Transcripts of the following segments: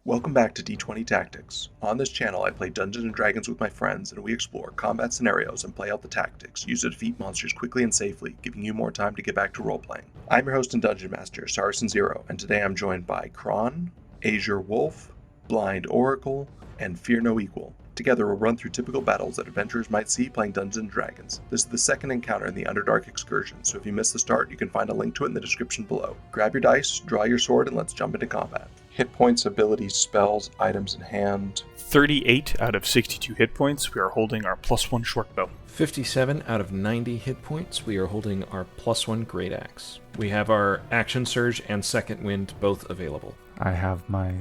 Welcome back to D20 Tactics. On this channel, I play Dungeons & Dragons with my friends, and we explore combat scenarios and play out the tactics used to defeat monsters quickly and safely, giving you more time to get back to roleplaying. I'm your host and Dungeon Master, Saracen0, and today I'm joined by Chron, AzureWolf, BlindOracle, and Fear No Equal. Together, we'll run through typical battles that adventurers might see playing Dungeons & Dragons. This is the second encounter in the Underdark excursion, so if you missed the start, you can find a link to it in the description below. Grab your dice, draw your sword, and let's jump into combat. Hit points, abilities, spells, items in hand. 38 out of 62 hit points, we are holding our +1 short bow. 57 out of 90 hit points, we are holding our +1 great axe. We have our action surge and second wind both available. I have my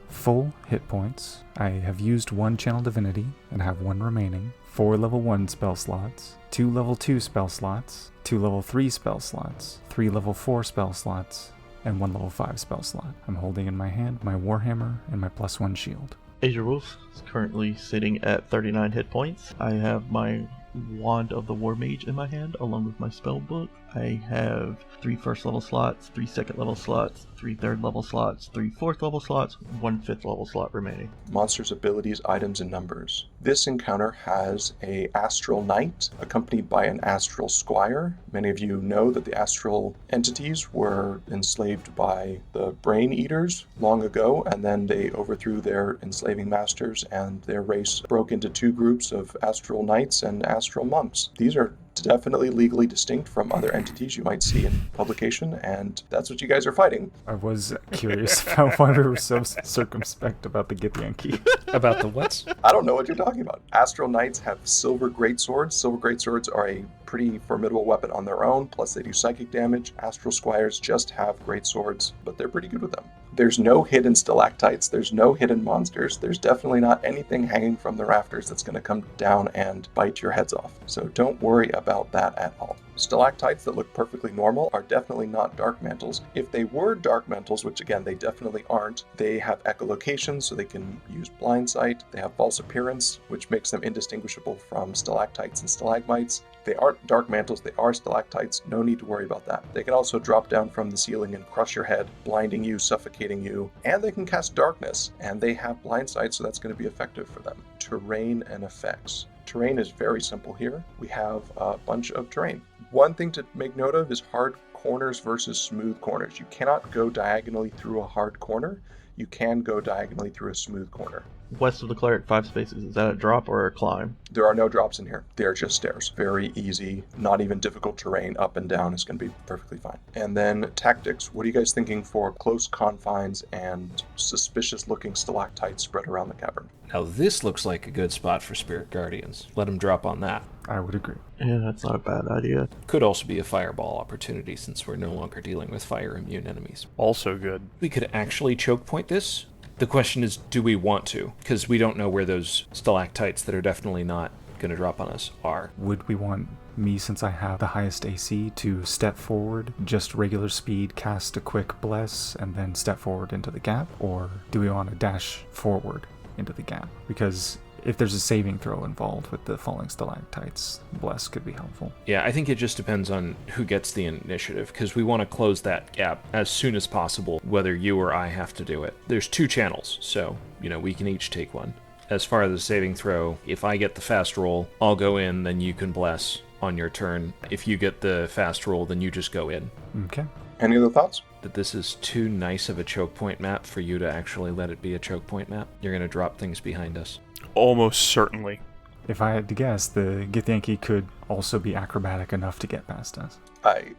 full hit points. I have used one channel divinity and have one remaining. 4 level 1 spell slots, 2 level 2 spell slots, 2 level 3 spell slots, 3 level 4 spell slots, and 1 level 5 spell slot. I'm holding in my hand my warhammer and my +1 shield. AzureWolf is currently sitting at 39 hit points. I have my Wand of the War Mage in my hand, along with my spell book. I have 3 first level slots, 3 second level slots, 3 third level slots, 3 fourth level slots, 1 fifth level slot remaining. Monsters, abilities, items, and numbers. This encounter has a Astral Knight accompanied by an Astral Squire. Many of you know that the Astral entities were enslaved by the Brain Eaters long ago, and then they overthrew their enslaving masters, and their race broke into 2 groups of Astral Knights and Astral Monks. These are definitely legally distinct from other entities you might see in publication, and that's what you guys are fighting. I was curious about why we were so circumspect about the Githyanki. About the what? I don't know what you're talking about. Astral Knights have silver greatswords. Silver greatswords are a pretty formidable weapon on their own, plus they do psychic damage. Astral Squires just have greatswords, but they're pretty good with them. There's no hidden stalactites, there's no hidden monsters, there's definitely not anything hanging from the rafters that's going to come down and bite your heads off. So don't worry about that at all. Stalactites that look perfectly normal are definitely not dark mantles. If they were dark mantles, which again they definitely aren't, they have echolocation, so they can use blind sight. They have false appearance, which makes them indistinguishable from stalactites and stalagmites. They aren't dark mantles, they are stalactites. No need to worry about that. They can also drop down from the ceiling and crush your head, blinding you, suffocating you, and they can cast darkness, and they have blind sight, so that's going to be effective for them. Terrain and effects. Terrain is very simple here. We have a bunch of terrain. One thing to make note of is hard corners versus smooth corners. You cannot go diagonally through a hard corner. You can go diagonally through a smooth corner. West of the cleric, 5 spaces. Is that a drop or a climb? There are no drops in here. They're just stairs. Very easy, not even difficult terrain. Up and down is going to be perfectly fine. And then tactics. What are you guys thinking for close confines and suspicious looking stalactites spread around the cavern? Now this looks like a good spot for Spirit Guardians. Let them drop on that. I would agree. Yeah, that's not a bad idea. Could also be a fireball opportunity since we're no longer dealing with fire immune enemies. Also good. We could actually choke point this. The question is, do we want to? Because we don't know where those stalactites that are definitely not going to drop on us are. Would we want me, since I have the highest AC, to step forward, just regular speed, cast a quick bless, and then step forward into the gap? Or do we want to dash forward into the gap? Because if there's a saving throw involved with the falling stalactites, bless could be helpful. Yeah, I think it just depends on who gets the initiative, because we want to close that gap as soon as possible, whether you or I have to do it. There's 2 channels, so, we can each take one. As far as the saving throw, if I get the fast roll, I'll go in, then you can bless on your turn. If you get the fast roll, then you just go in. Okay. Any other thoughts? That this is too nice of a choke point map for you to actually let it be a choke point map. You're going to drop things behind us. Almost certainly. If I had to guess, the Githyanki could also be acrobatic enough to get past us. I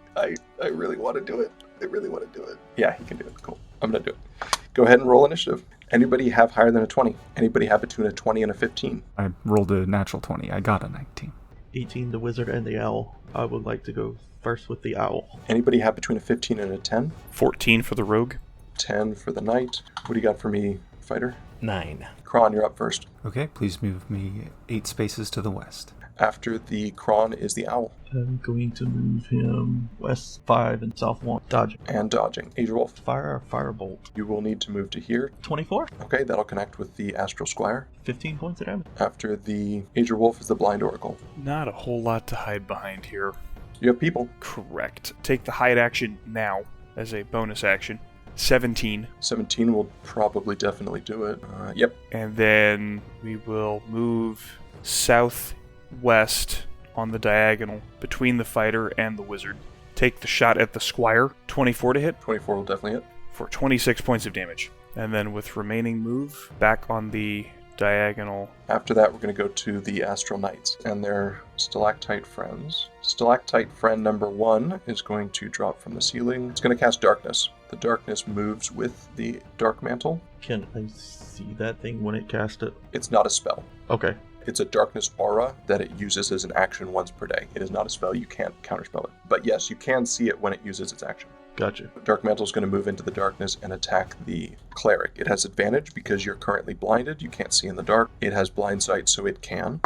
really want to do it. I really want to do it. Yeah, he can do it. Cool. I'm going to do it. Go ahead and roll initiative. Anybody have higher than a 20? Anybody have between a 20 and a 15? I rolled a natural 20. I got a 19. 18, the wizard and the owl. I would like to go first with the owl. Anybody have between a 15 and a 10? 14 for the rogue. 10 for the knight. What do you got for me, fighter? 9. Chron, you're up first. Okay, please move me 8 spaces to the west. After the Chron is the owl. I'm going to move him west 5 and south 1. Dodging. And dodging. AzureWolf. Fire or firebolt. You will need to move to here. 24. Okay, that'll connect with the Astral Squire. 15 points of damage. After the AzureWolf is the BlindOracle. Not a whole lot to hide behind here. You have people. Correct. Take the hide action now as a bonus action. 17. 17 will probably definitely do it. Yep. And then we will move southwest on the diagonal between the fighter and the wizard. Take the shot at the squire. 24 to hit 24 will definitely hit. for 26 points of damage. And then with remaining move, back on the diagonal. After that, we're going to go to the Astral Knights and their stalactite friends. Stalactite friend number 1 is going to drop from the ceiling. It's going to cast Darkness. The Darkness moves with the Dark Mantle. Can I see that thing when it cast it? It's not a spell. Okay. It's a darkness aura that it uses as an action once per day. It is not a spell. You can't counterspell it. But yes, you can see it when it uses its action. Gotcha. Dark Mantle is going to move into the darkness and attack the cleric. It has advantage because you're currently blinded. You can't see in the dark. It has blind sight, so it can.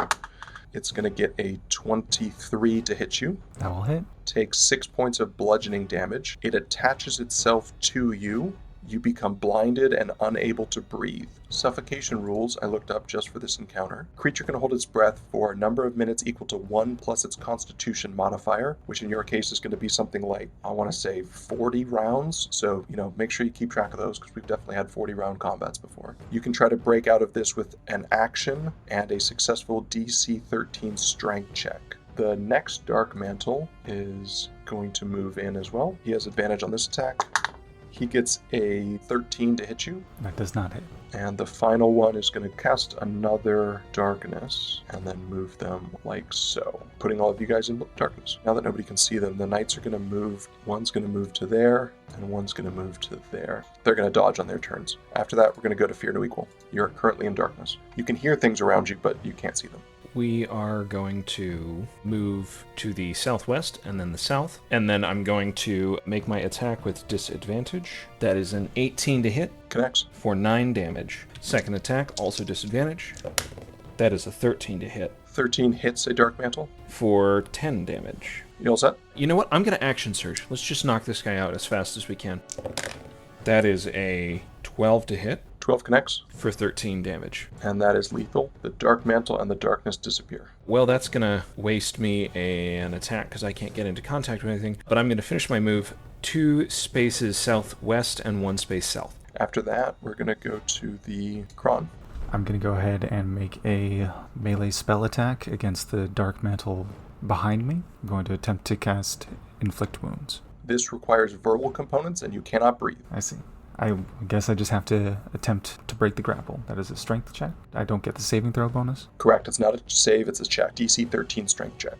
It's going to get a 23 to hit you. That will hit. Takes 6 points of bludgeoning damage. It attaches itself to you. You become blinded and unable to breathe. Suffocation rules I looked up just for this encounter. Creature can hold its breath for a number of minutes equal to 1 plus its constitution modifier, which in your case is going to be something like, I want to say 40 rounds. So, make sure you keep track of those because we've definitely had 40 round combats before. You can try to break out of this with an action and a successful DC 13 strength check. The next Dark Mantle is going to move in as well. He has advantage on this attack. He gets a 13 to hit you. That does not hit. And the final one is going to cast another darkness and then move them like so, putting all of you guys in darkness. Now that nobody can see them, the knights are going to move. One's going to move to there, and one's going to move to there. They're going to dodge on their turns. After that, we're going to go to Fear No Equal. You're currently in darkness. You can hear things around you, but you can't see them. We are going to move to the southwest and then the south. And then I'm going to make my attack with disadvantage. That is an 18 to hit Connects. for 9 damage. Second attack, also disadvantage. That is a 13 to hit 13 hits a Dark Mantle. for 10 damage. You all set? You know what? I'm going to action surge. Let's just knock this guy out as fast as we can. That is a 12 to hit 12 connects, for 13 damage. and that is lethal. The Dark Mantle and the darkness disappear. Well, that's going to waste me an attack because I can't get into contact with anything. But I'm going to finish my move 2 spaces southwest and 1 space south. After that, we're going to go to the Chron. I'm going to go ahead and make a melee spell attack against the Dark Mantle behind me. I'm going to attempt to cast Inflict Wounds. This requires verbal components, and you cannot breathe. I see. I guess I just have to attempt to break the grapple. That is a strength check. I don't get the saving throw bonus. Correct. It's not a save, it's a check. DC 13 strength check.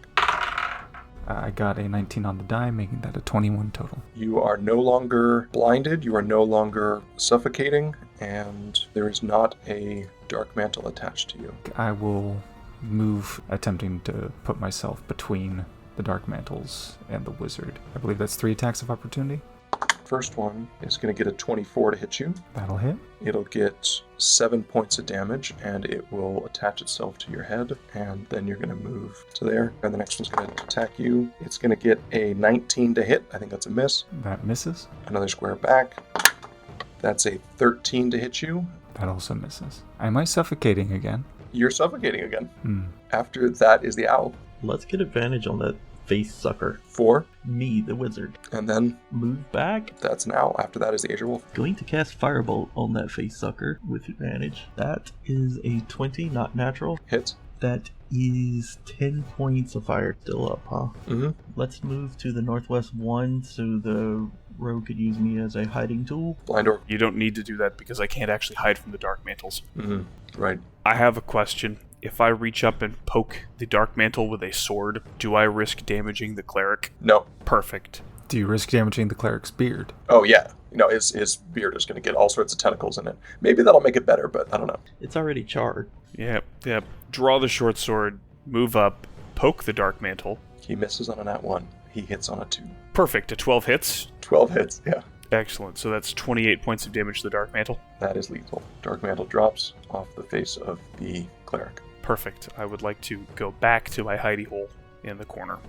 I got a 19 on the die, making that a 21 total. You are no longer blinded, you are no longer suffocating, and there is not a Dark Mantle attached to you. I will move, attempting to put myself between the Dark Mantles and the Wizard. I believe that's 3 attacks of opportunity. First one is going to get a 24 to hit you. That'll hit. It'll get 7 points of damage, and it will attach itself to your head, and then you're going to move to there. And the next one's going to attack you. It's going to get a 19 to hit. I think that's a miss. That misses. Another square back. That's a 13 to hit you. That also misses. Am I suffocating again? You're suffocating again. After that is the owl. Let's get advantage on that face sucker. 4. Me, the wizard. And then Move back. that's an owl. After that is the AzureWolf. Going to cast Firebolt on that face sucker with advantage. That is a 20, not natural. Hits. That is 10 points of fire still up, huh? Mm-hmm. Let's move to the northwest one so the rogue could use me as a hiding tool. BlindOracle. You don't need to do that because I can't actually hide from the Dark Mantles. Mm-hmm. Right. I have a question. If I reach up and poke the Dark Mantle with a sword, do I risk damaging the cleric? No. Perfect. Do you risk damaging the cleric's beard? Oh, yeah. His beard is going to get all sorts of tentacles in it. Maybe that'll make it better, but I don't know. It's already charred. Yep. Draw the short sword, move up, poke the Dark Mantle. He misses on a nat 1. He hits on a 2. Perfect. A 12 hits. 12 hits, yeah. Excellent. So that's 28 points of damage to the Dark Mantle. That is lethal. Dark Mantle drops off the face of the cleric. Perfect. I would like to go back to my hidey hole in the corner.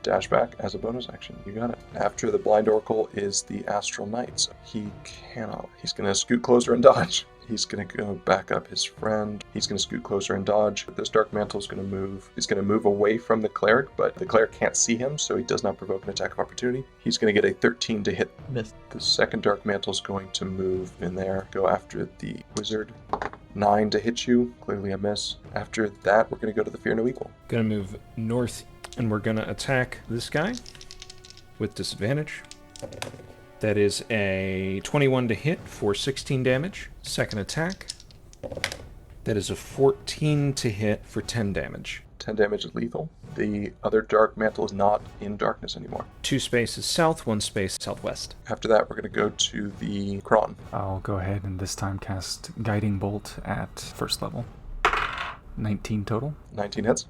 Dash back as a bonus action. You got it. After the BlindOracle is the Astral Knights. He cannot. He's going to scoot closer and dodge. He's going to go back up his friend. He's going to scoot closer and dodge. This Dark Mantle is going to move. He's going to move away from the Cleric, but the Cleric can't see him, so he does not provoke an attack of opportunity. He's going to get a 13 to hit. Miss. The second Dark Mantle is going to move in there, go after the Wizard. 9 to hit you, clearly a miss. After that, we're going to go to the Fear No Equal. Gonna move north, and we're gonna attack this guy with disadvantage. That is a 21 to hit for 16 damage. Second attack. That is a 14 to hit for 10 damage. 10 damage is lethal. The other Dark Mantle is not in darkness anymore. 2 spaces south, 1 space southwest. After that, we're going to go to the Chron. I'll go ahead and this time cast Guiding Bolt at first level. 19 total 19 hits.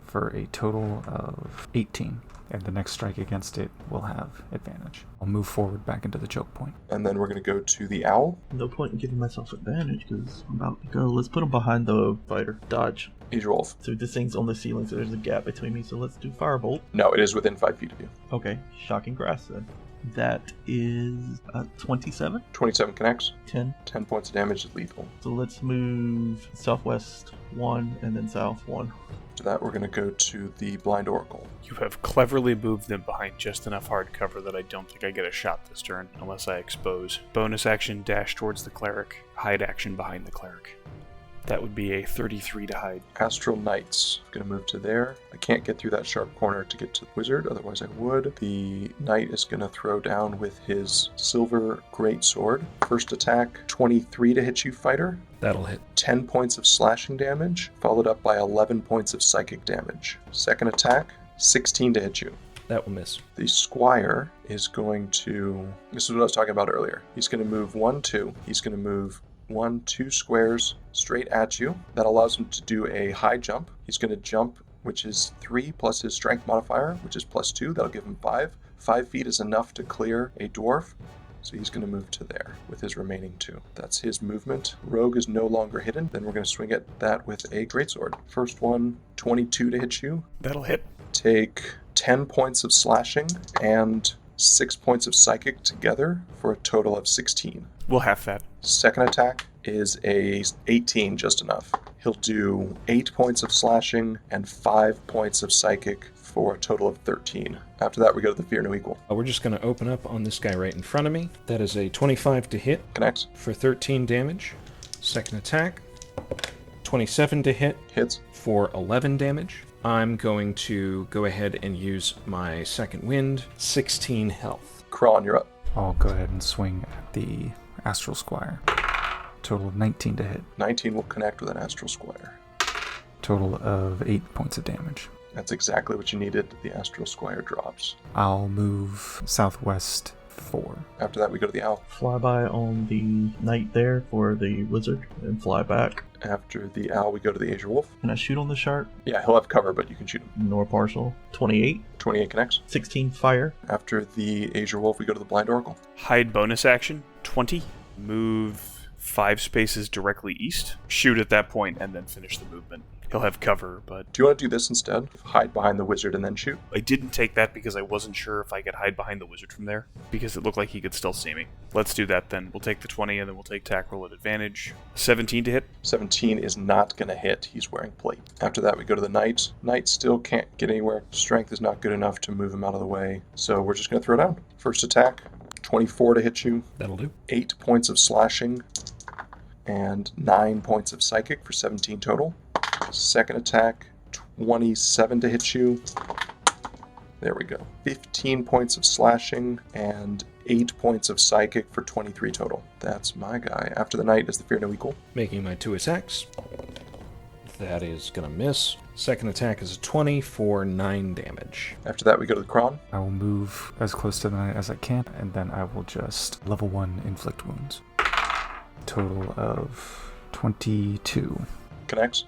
for a total of 18. And the next strike against it will have advantage. I'll move forward back into the choke point. And then we're going to go to the Owl. No point in giving myself advantage because I'm about to go. Let's put him behind the fighter. Dodge. AzureWolf. So this thing's on the ceiling, so there's a gap between me. So let's do Firebolt. No, it is within 5 feet of you. Okay, Shocking Grass then. That is 27, 27 connects. 10. 10 points of damage is lethal. So let's move southwest 1 and then south 1. After that, we're going to go to the BlindOracle. You have cleverly moved them behind just enough hard cover that I don't think I get a shot this turn, unless I expose. Bonus action, dash towards the Cleric. Hide action behind the Cleric. That would be a 33 to hide. Astral Knights. Going to move to there. I can't get through that sharp corner to get to the Wizard, otherwise I would. The Knight is going to throw down with his Silver Greatsword. First attack, 23 to hit you, fighter. That'll hit. 10 points of slashing damage, followed up by 11 points of psychic damage. Second attack, 16 to hit you. That will miss. The Squire is going to... This is what I was talking about earlier. He's going to move 1, 2. He's going to move 1, 2 squares straight at you. That allows him to do a high jump. He's going to jump, which is 3 plus his strength modifier, which is plus 2. That'll give him 5. 5 feet is enough to clear a dwarf. So he's going to move to there with his remaining 2. That's his movement. Rogue is no longer hidden. Then we're going to swing at that with a greatsword. First one, 22 to hit you. That'll hit. Take 10 points of slashing and 6 points of psychic together for a total of 16. We'll half that. Second attack is a 18, just enough. He'll do 8 points of slashing and 5 points of psychic for a total of 13. After that, we go to the Fear No Equal. We're just going to open up on this guy right in front of me. That is a 25 to hit Connects. for 13 damage. Second attack, 27 to hit Hits. for 11 damage. I'm going to go ahead and use my second wind, 16 health. Chron, you're up. I'll go ahead and swing at the Astral Squire. Total of 19 to hit. 19 will connect with an Astral Squire. Total of 8 points of damage. That's exactly what you needed. The Astral Squire drops. I'll move southwest 4. After that, we go to the Owl. Fly by on the Knight there for the Wizard and fly back. After the Owl, we go to the AzureWolf. Can I shoot on the shark? Yeah, he'll have cover, but you can shoot him. Nor partial. 28, 28 connects. 16 fire. After the AzureWolf, we go to the BlindOracle. Hide bonus action, 20. Move 5 spaces directly east. Shoot at that point and then finish the movement. He'll have cover, but Do you want to do this instead? Hide behind the Wizard and then shoot? I didn't take that because I wasn't sure if I could hide behind the Wizard from there, because it looked like he could still see me. Let's do that then. We'll take the 20 and then we'll take attack roll at advantage. 17 to hit. 17 is not going to hit. He's wearing plate. After that, we go to the Knight. Knight still can't get anywhere. Strength is not good enough to move him out of the way. So we're just going to throw down. First attack, 24 to hit you. That'll do. 8 points of slashing and 9 points of psychic for 17 total. Second attack, 27 to hit you. There we go. 15 points of slashing and 8 points of psychic for 23 total. That's my guy. After the Knight is the Fear No Equal. Making my 2 attacks. That is going to miss. Second attack is a 20 for 9 damage. After that, we go to the Chron. I will move as close to the knight as I can, and then I will just level 1 inflict wounds. Total of 22. Connects.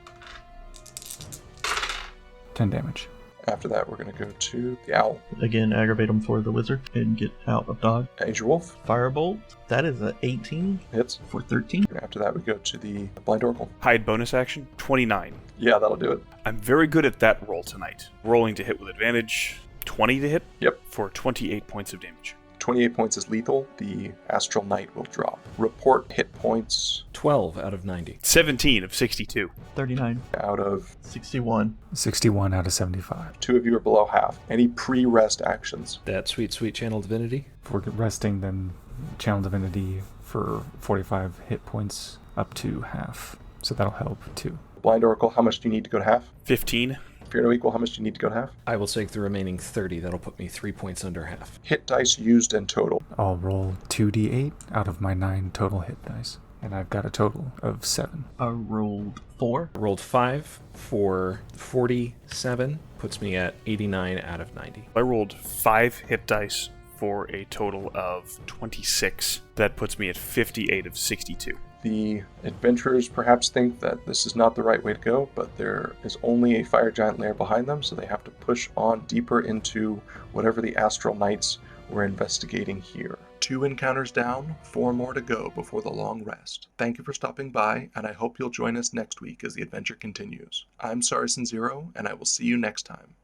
10 damage. After that, we're going to go to the Owl. Again, aggravate him for the Wizard and get out of dodge. AzureWolf. Firebolt. That is a 18 Hits. for 13. After that, we go to the BlindOracle. Hide bonus action, 29. Yeah, that'll do it. I'm very good at that roll tonight. Rolling to hit with advantage, 20 to hit. Yep. For 28 points of damage. 28 points is lethal, the Astral Knight will drop. Report hit points 12 out of 90. 17 of 62. 39. out of 61. 61 out of 75. 2 of you are below half. Any pre-rest actions? That sweet, sweet channel divinity. If we're resting, then Channel Divinity for 45 hit points up to half. So that'll help too. BlindOracle, how much do you need to go to half? 15. Fear No Equal, how much do you need to go to half? I will take the remaining 30. That'll put me 3 points under half. Hit dice used in total. I'll roll 2d8 out of my 9 total hit dice. And I've got a total of 7. I rolled 4. Rolled 5 for 47. Puts me at 89 out of 90. I rolled 5 hit dice for a total of 26. That puts me at 58 of 62. The adventurers perhaps think that this is not the right way to go, but there is only a fire giant lair behind them, so they have to push on deeper into whatever the Astral Knights were investigating here. 2 encounters down, 4 more to go before the long rest. Thank you for stopping by, and I hope you'll join us next week as the adventure continues. I'm Saracen Zero, and I will see you next time.